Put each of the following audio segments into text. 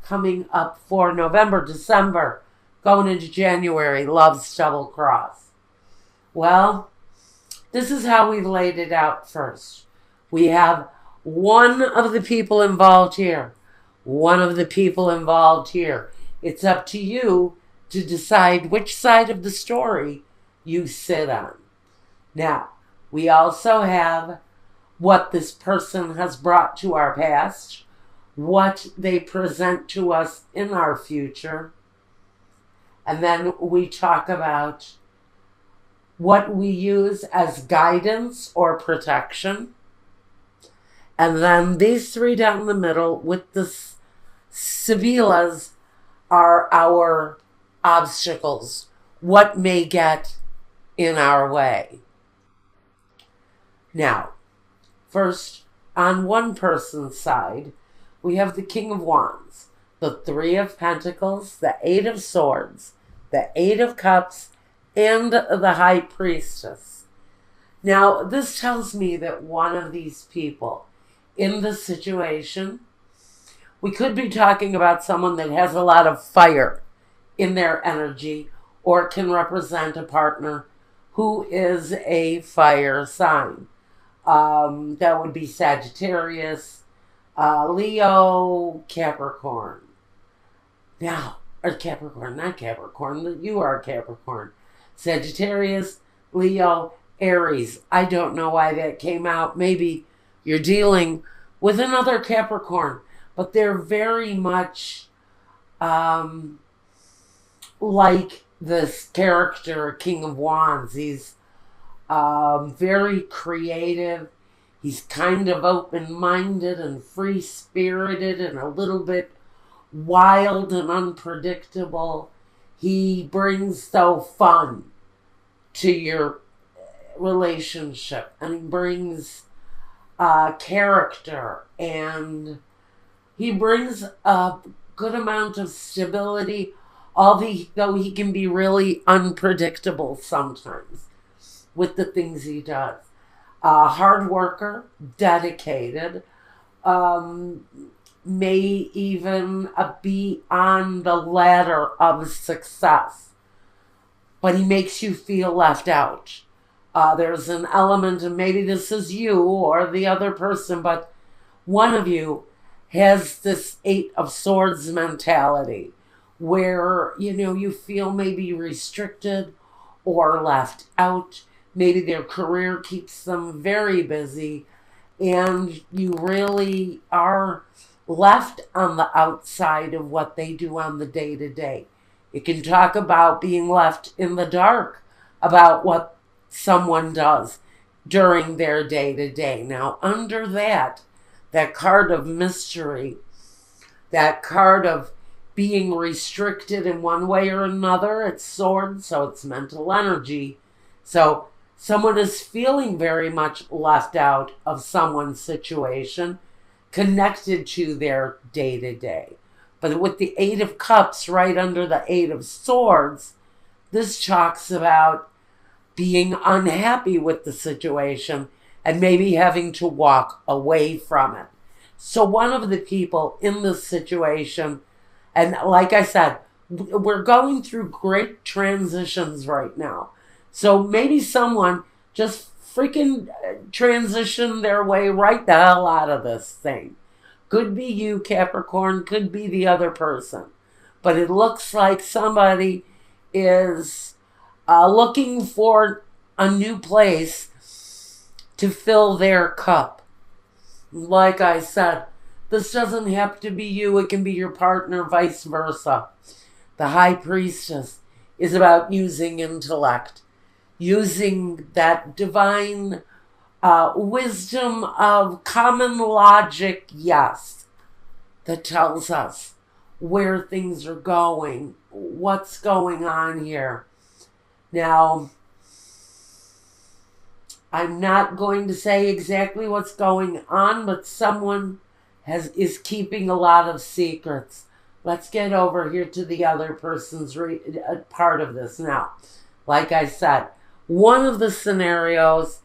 coming up for November, December, going into January, love's double cross. Well, this is how we laid it out first. We have one of the people involved here, one of the people involved here. It's up to you to decide which side of the story you sit on. Now, we also have what this person has brought to our past, what they present to us in our future, and then we talk about what we use as guidance or protection. And then these three down the middle with the Sibilas are our obstacles, what may get in our way. Now, first, on one person's side, we have the King of Wands, the Three of Pentacles, the Eight of Swords, the Eight of Cups, and the High Priestess. Now, this tells me that one of these people in the situation, we could be talking about someone that has a lot of fire in their energy, or can represent a partner who is a fire sign. That would be Sagittarius, Leo, Capricorn. Now, or Capricorn, not Capricorn, you are Capricorn. Sagittarius, Leo, Aries. I don't know why that came out. Maybe you're dealing with another Capricorn, but they're very much like this character, King of Wands. He's very creative. He's kind of open-minded and free-spirited and a little bit wild and unpredictable. He brings though fun to your relationship, and he brings character, and he brings a good amount of stability, although he can be really unpredictable sometimes with the things he does. Hard worker, dedicated, may even be on the ladder of success, but he makes you feel left out. There's an element, and maybe this is you or the other person, but one of you has this Eight of Swords mentality where, you feel maybe restricted or left out. Maybe their career keeps them very busy, and you really are left on the outside of what they do on the day-to-day. You can talk about being left in the dark about what someone does during their day-to-day. Now, under that card of mystery, that card of being restricted in one way or another, it's swords, so it's mental energy. So someone is feeling very much left out of someone's situation, connected to their day-to-day. But with the Eight of Cups right under the Eight of Swords, this talks about being unhappy with the situation and maybe having to walk away from it. So one of the people in this situation, and like I said, we're going through great transitions right now. So maybe someone just freaking transition their way right the hell out of this thing. Could be you, Capricorn, could be the other person. But it looks like somebody is looking for a new place to fill their cup. Like I said, this doesn't have to be you. It can be your partner, vice versa. The High Priestess is about using intellect, using that divine wisdom of common logic, yes, that tells us where things are going, what's going on here. Now, I'm not going to say exactly what's going on, but someone is keeping a lot of secrets. Let's get over here to the other person's part of this now. Like I said, one of the scenarios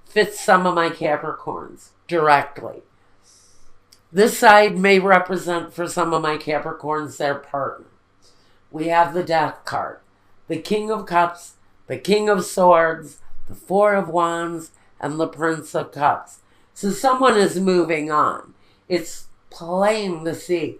fits some of my Capricorns directly. This side may represent for some of my Capricorns their partner. We have the Death card, the King of Cups, the King of Swords, the Four of Wands, and the Prince of Cups. So someone is moving on. It's plain to see.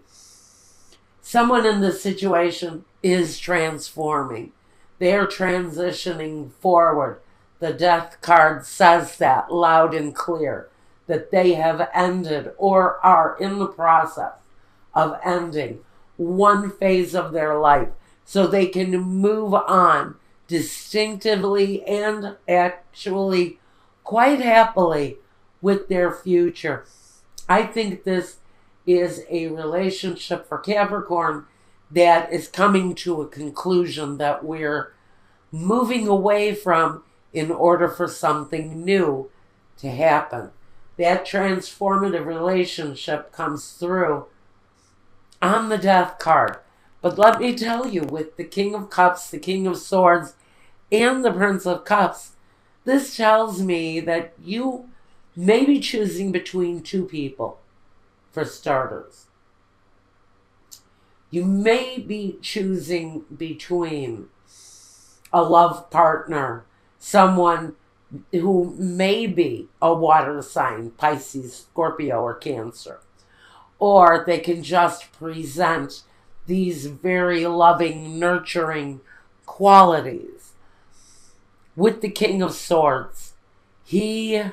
Someone in this situation is transforming. They're transitioning forward. The Death card says that loud and clear, that they have ended or are in the process of ending one phase of their life so they can move on distinctively and actually quite happily with their future. I think this is a relationship for Capricorn that is coming to a conclusion that we're moving away from in order for something new to happen. That transformative relationship comes through on the Death card. But let me tell you, with the King of Cups, the King of Swords, and the Prince of Cups, this tells me that you may be choosing between two people, for starters. You may be choosing between a love partner, someone who may be a water sign, Pisces, Scorpio, or Cancer. Or they can just present these very loving, nurturing qualities. With the King of Swords, he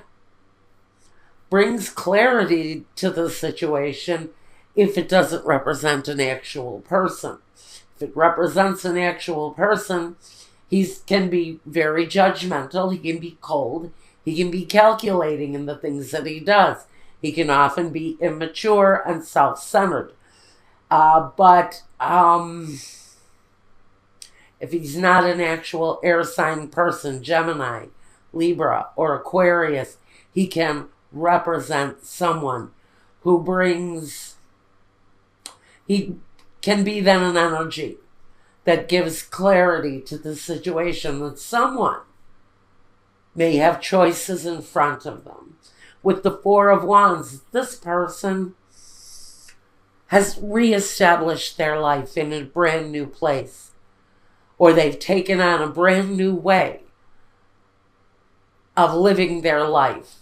brings clarity to the situation if it doesn't represent an actual person. If it represents an actual person, he can be very judgmental, he can be cold, he can be calculating in the things that he does. He can often be immature and self-centered. But if he's not an actual air sign person, Gemini, Libra, or Aquarius, he can represent someone who brings, he can be then an energy that gives clarity to the situation, that someone may have choices in front of them. With the Four of Wands, this person has reestablished their life in a brand new place, or they've taken on a brand new way of living their life.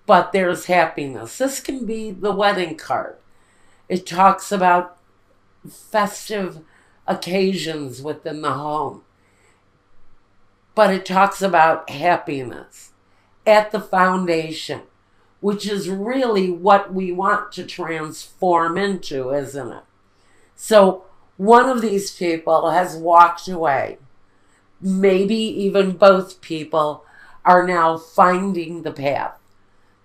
But there's happiness. This can be the wedding card. It talks about festive occasions within the home. But it talks about happiness at the foundation, which is really what we want to transform into, isn't it? So one of these people has walked away. Maybe even both people are now finding the path.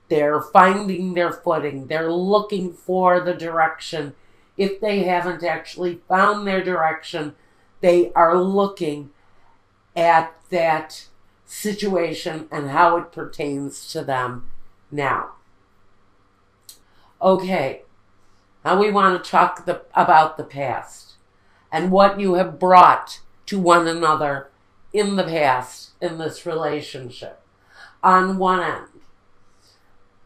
They're finding their footing. They're looking for the direction. If they haven't actually found their direction, they are looking at that situation and how it pertains to them now. Okay, now we want to talk about the past and what you have brought to one another in the past in this relationship. On one end,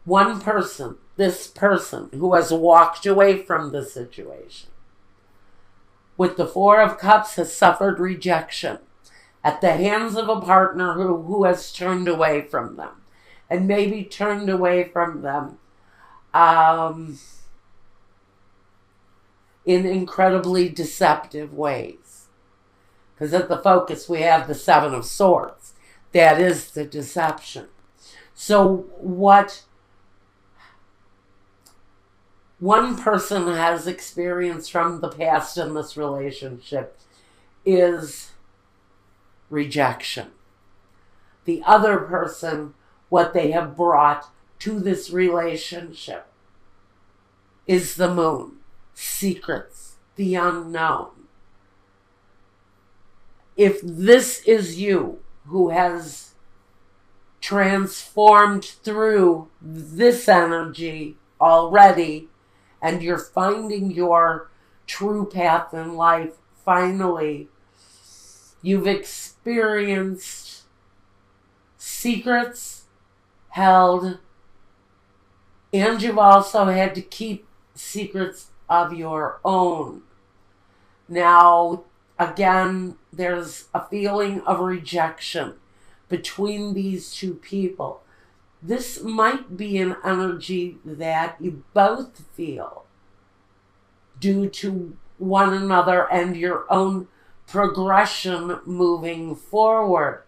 one person, this person who has walked away from the situation, with the Four of Cups, has suffered rejection at the hands of a partner who has turned away from them, and maybe turned away from them in incredibly deceptive ways. Because at the focus we have the Seven of Swords. That is the deception. So what one person has experienced from the past in this relationship is rejection. The other person, what they have brought to this relationship is the Moon, secrets, the unknown. If this is you who has transformed through this energy already, and you're finding your true path in life, finally, you've experienced secrets held, and you've also had to keep secrets of your own. Now, again, there's a feeling of rejection between these two people. This might be an energy that you both feel due to one another and your own progression moving forward.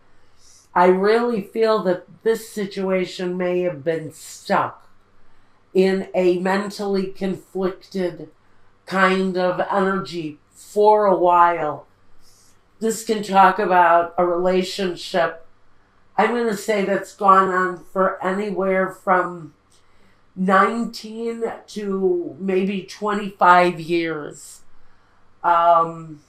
I really feel that this situation may have been stuck in a mentally conflicted kind of energy for a while. This can talk about a relationship, I'm going to say, that's gone on for anywhere from 19 to maybe 25 years. But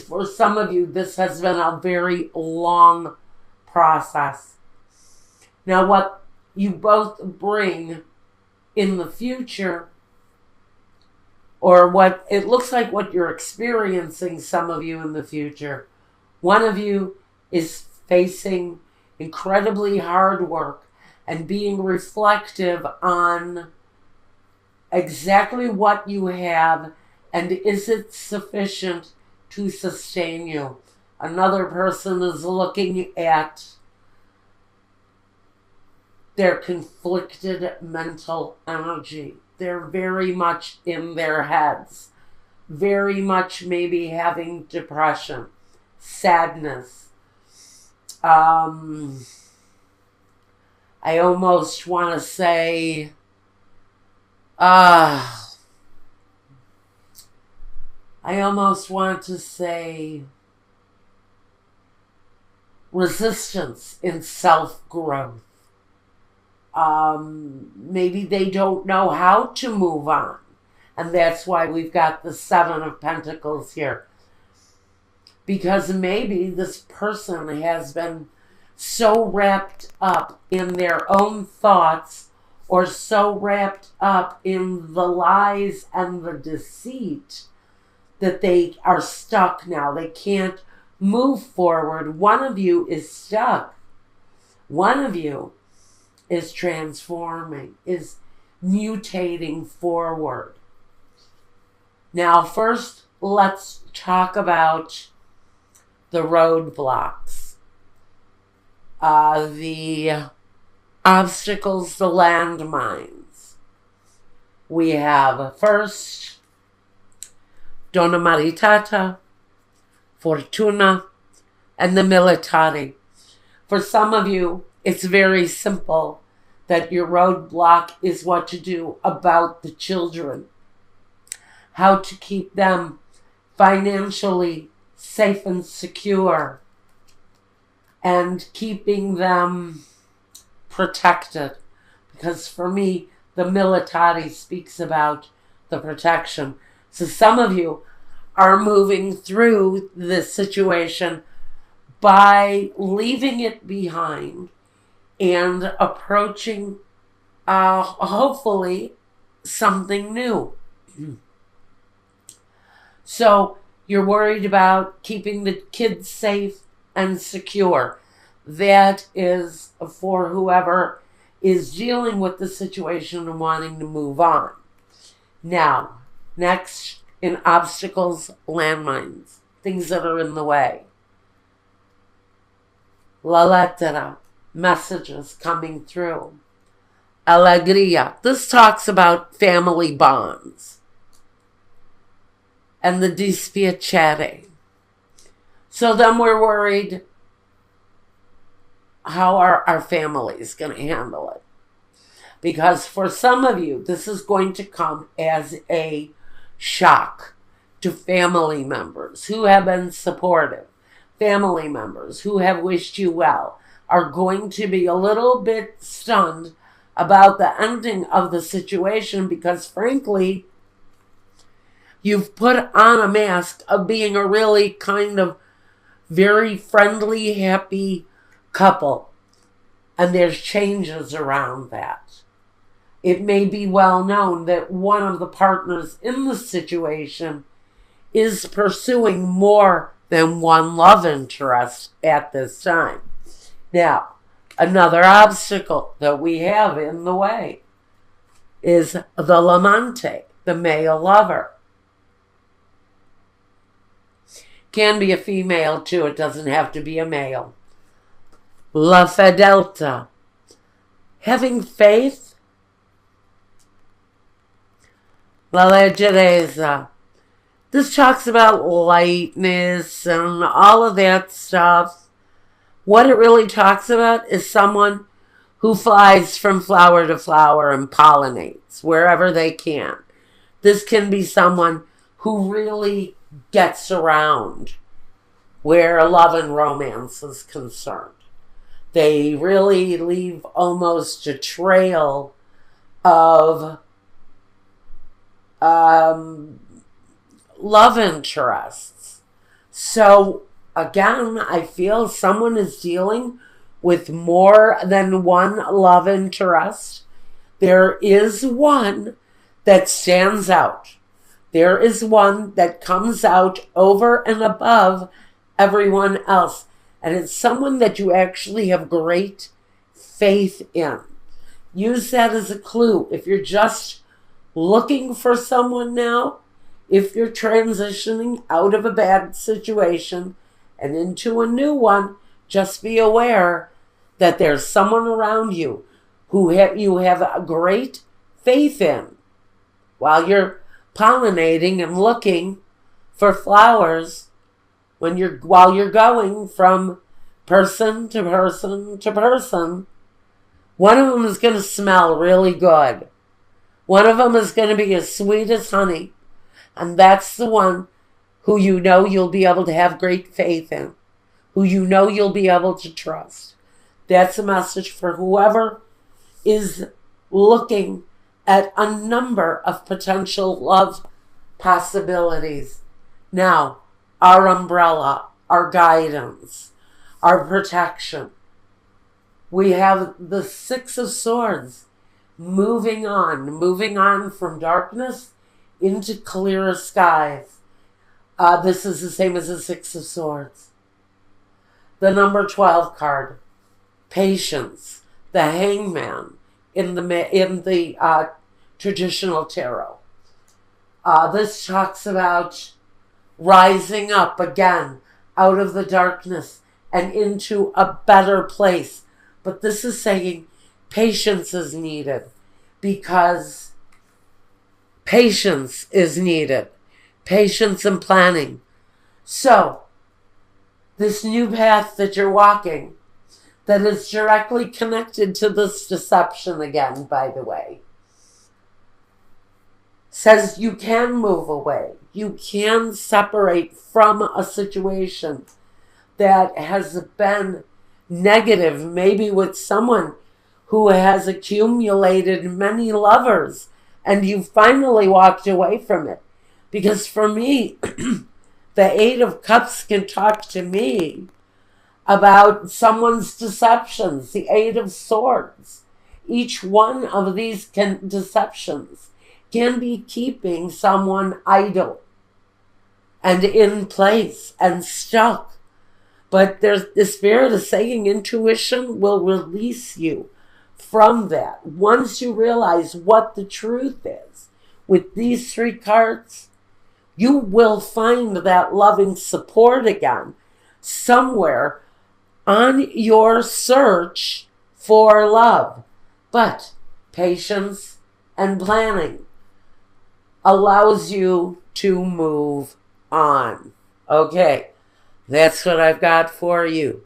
for some of you, this has been a very long process. Now, what you both bring in the future, or what it looks like what you're experiencing, some of you in the future, one of you is facing incredibly hard work and being reflective on exactly what you have and is it sufficient to sustain you. Another person is looking at their conflicted mental energy. They're very much in their heads, very much maybe having depression, sadness. I almost want to say, resistance in self-growth. Maybe they don't know how to move on. And that's why we've got the Seven of Pentacles here. Because maybe this person has been so wrapped up in their own thoughts or so wrapped up in the lies and the deceit that they are stuck now. They can't move forward. One of you is stuck. One of you is transforming, is mutating forward. Now, first, let's talk about the roadblocks, the obstacles, the landmines. We have first, Donna Maritata, Fortuna, and the Militari. For some of you, it's very simple that your roadblock is what to do about the children, how to keep them financially safe and secure, and keeping them protected. Because for me, the Militari speaks about the protection. So some of you are moving through this situation by leaving it behind and approaching, hopefully, something new. So you're worried about keeping the kids safe and secure. That is for whoever is dealing with the situation and wanting to move on. Now, next, in obstacles, landmines, things that are in the way. La lettera, messages coming through. Alegria, this talks about family bonds. And the dispiacere. So then we're worried, how are our families going to handle it? Because for some of you, this is going to come as a shock to family members who have been supportive. Family members who have wished you well are going to be a little bit stunned about the ending of the situation because, frankly, you've put on a mask of being a really kind of very friendly, happy couple. And there's changes around that. It may be well known that one of the partners in the situation is pursuing more than one love interest at this time. Now, Another obstacle that we have in the way is the amante, the male lover. Can be a female too, it doesn't have to be a male. La fedeltà, having faith. La leggerezza, this talks about lightness and all of that stuff. What it really talks about is someone who flies from flower to flower and pollinates wherever they can. This can be someone who really gets around where love and romance is concerned. They really leave almost a trail of love interests. So again, I feel someone is dealing with more than one love interest. There is one that stands out. There is one that comes out over and above everyone else. And it's someone that you actually have great faith in. Use that as a clue. If you're just looking for someone now, if you're transitioning out of a bad situation and into a new one, just be aware that there's someone around you who you have a great faith in while you're pollinating and looking for flowers while you're going from person to person to person. One of them is going to smell really good. One of them is going to be as sweet as honey. And that's the one who you know you'll be able to have great faith in, who you know you'll be able to trust. That's a message for whoever is looking at a number of potential love possibilities. Now, our umbrella, our guidance, our protection. We have the Six of Swords moving on from darkness into clearer skies. This is the same as the Six of Swords. The number 12 card, patience, the hangman in the traditional tarot. This talks about rising up again out of the darkness and into a better place. But this is saying patience is needed, because patience is needed. Patience and planning. So, this new path that you're walking, that is directly connected to this deception again, by the way, says you can move away. You can separate from a situation that has been negative, maybe with someone who has accumulated many lovers, and you finally walked away from it. Because for me, the Eight of Cups can talk to me about someone's deceptions. The Eight of Swords. Each one of these deceptions can be keeping someone idle and in place and stuck. But the Spirit is saying intuition will release you from that. Once you realize what the truth is, with these three cards, you will find that loving support again somewhere on your search for love. But patience and planning allows you to move on. Okay, that's what I've got for you.